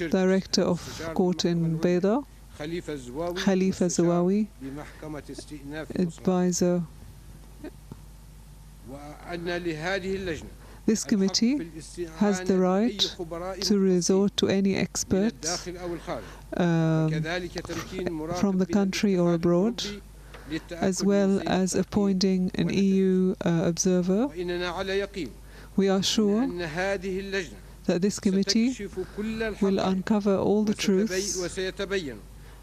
director of court in Beida, Khalifa Zawawi, advisor. This committee has the right to resort to any experts from the country or abroad, as well as appointing an EU observer. We are sure that this committee will uncover all the truths,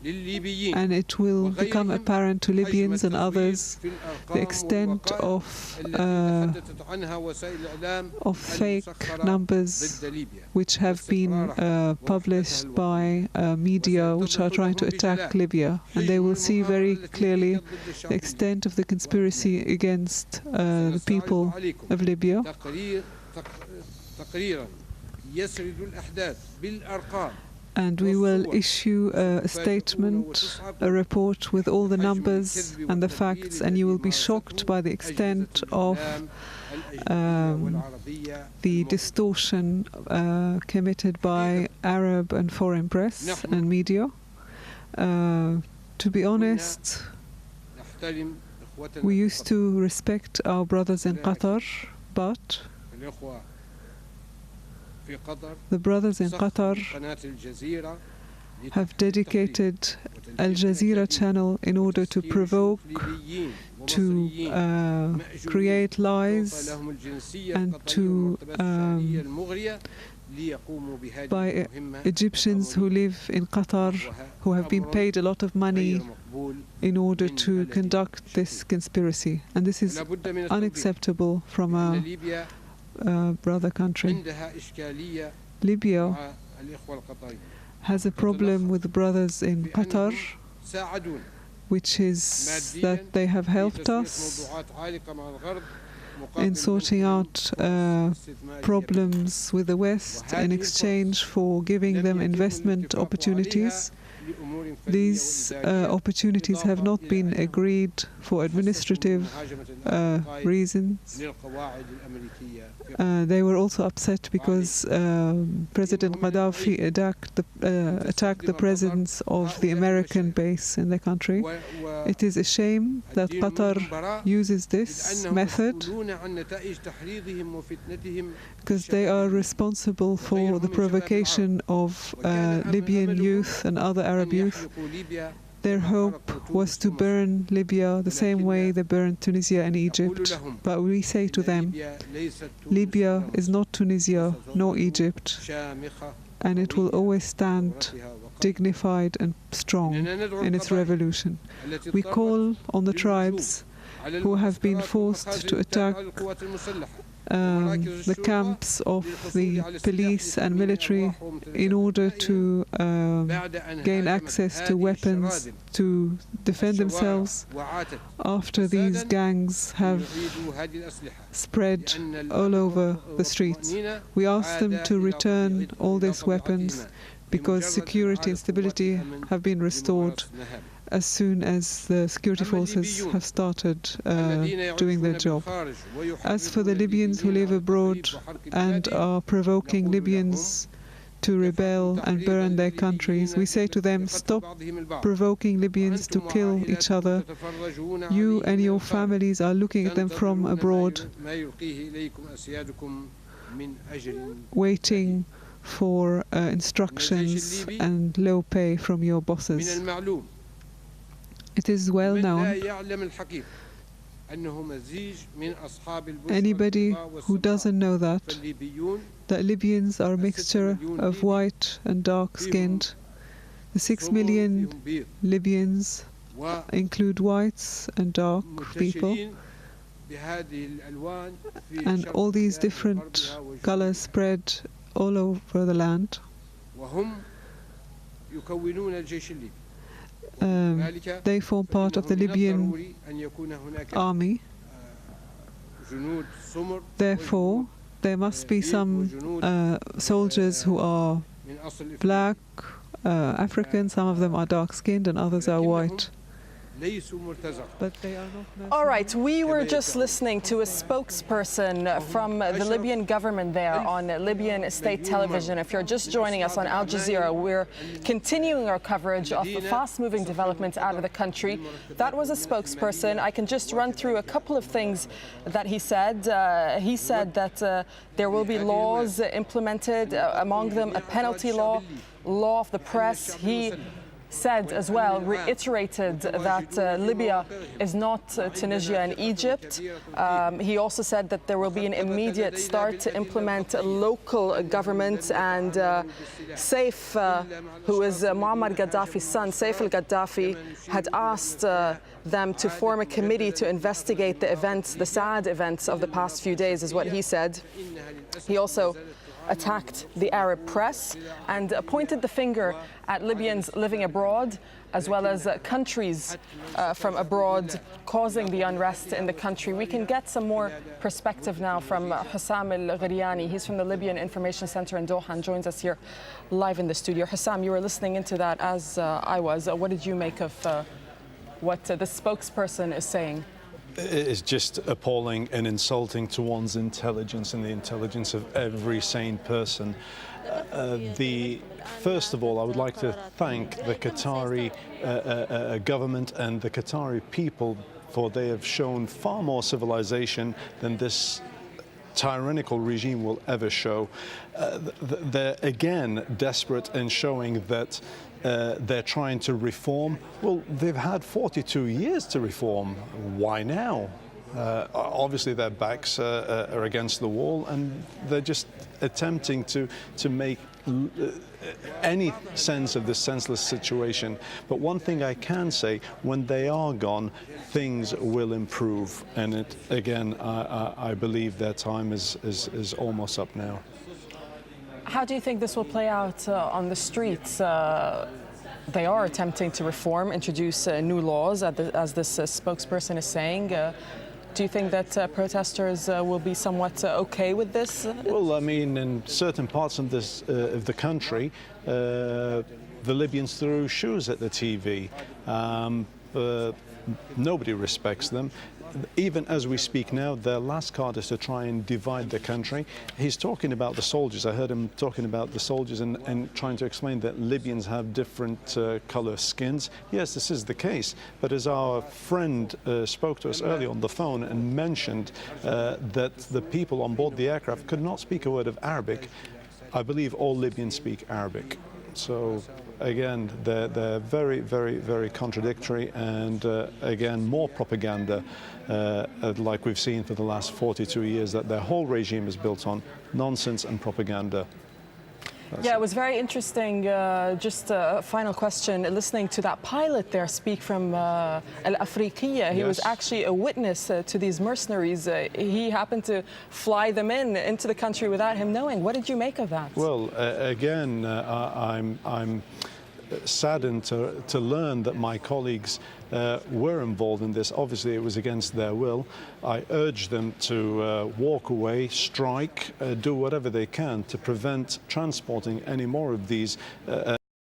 and it will become apparent to Libyans and others the extent of fake numbers which have been published by media which are trying to attack Libya. And they will see very clearly the extent of the conspiracy against the people of Libya. And we will issue a statement, a report with all the numbers and the facts, and you will be shocked by the extent of the distortion committed by Arab and foreign press and media. To be honest, we used to respect our brothers in Qatar, but the brothers in Qatar have dedicated AlJazeera channel in order to provoke, to create lies, and to by Egyptians who live in Qatar, who have been paid a lot of money in order to conduct this conspiracy. And this is unacceptable from a brother country. Libya has a problem with the brothers in Qatar, which is that they have helped us in sorting out problems with the West in exchange for giving them investment opportunities. These opportunities have not been agreed for administrative reasons. They were also upset because President Gaddafi attacked the presence of the American base in the country. It is a shame that Qatar uses this method, because they are responsible for the provocation of Libyan youth and other Arab youth. Their hope was to burn Libya the same way they burned Tunisia and Egypt. But we say to them, Libya is not Tunisia nor Egypt, and it will always stand dignified and strong in its revolution. We call on the tribes who have been forced to attack the camps of the police and military in order to gain access to weapons to defend themselves after these gangs have spread all over the streets. We ask them to return all these weapons because security and stability have been restored as soon as the security forces have started doing their job. As for the Libyans who live abroad and are provoking Libyans to rebel and burn their countries, we say to them, stop provoking Libyans to kill each other. You and your families are looking at them from abroad, waiting for instructions and low pay from your bosses. It is well known. Anybody who doesn't know that Libyans are a mixture of white and dark-skinned. The 6 million Libyans include whites and dark people, and all these different colors spread all over the land. They form part of the Libyan army. Therefore, there must be some soldiers who are black, African, some of them are dark-skinned and others are white. but they are not. All right, we were just listening to a spokesperson from the Libyan government there on Libyan state television. If you're just joining us on AlJazeera, we're continuing our coverage of the fast-moving developments out of the country. That was a spokesperson. I can just run through a couple of things that he said. He said that there will be laws implemented, among them a penalty law of the press. He said as well, reiterated that Libya is not Tunisia and Egypt. He also said that there will be an immediate start to implement local government, and Saif, who is Muammar Gaddafi's son, Saif al-Gaddafi, had asked them to form a committee to investigate the events, the sad events of the past few days, is what he said. He also attacked the Arab press and pointed the finger at Libyans living abroad, as well as countries from abroad causing the unrest in the country. We can get some more perspective now from Hussam al-Ghariani. He's from the Libyan Information Center in Doha and joins us here live in the studio. Hussam, you were listening into that as I was. What did you make of what the spokesperson is saying? It's just appalling and insulting to one's intelligence and the intelligence of every sane person. First of all, I would like to thank the Qatari government and the Qatari people, for they have shown far more civilization than this tyrannical regime will ever show. They're again desperate in showing that they're trying to reform. Well, they've had 42 years to reform. Why now? Obviously their backs are against the wall, and they're just attempting to make any sense of this senseless situation. But one thing I can say, when they are gone, things will improve. And again, I believe their time is almost up now. How do you think this will play out on the streets? They are attempting to reform, introduce new laws, as this spokesperson is saying. Do you think that protesters will be somewhat okay with this? Well, I mean, in certain parts of the country, the Libyans threw shoes at the TV. Nobody respects them. Even as we speak now, their last card is to try and divide the country. He's talking about the soldiers. I heard him talking about the soldiers and trying to explain that Libyans have different color skins. Yes, this is the case. But as our friend spoke to us earlier on the phone and mentioned that the people on board the aircraft could not speak a word of Arabic, I believe all Libyans speak Arabic. So again, they're very, very, very contradictory, and again, more propaganda like we've seen for the last 42 years, that their whole regime is built on nonsense and propaganda. Yeah, it was very interesting. Just a final question. Listening to that pilot there speak from Al Afriqiya, he was actually a witness to these mercenaries. He happened to fly them into the country without him knowing. What did you make of that? Well, again, I'm saddened to learn that my colleagues were involved in this. Obviously, it was against their will. I urge them to walk away, strike, do whatever they can to prevent transporting any more of these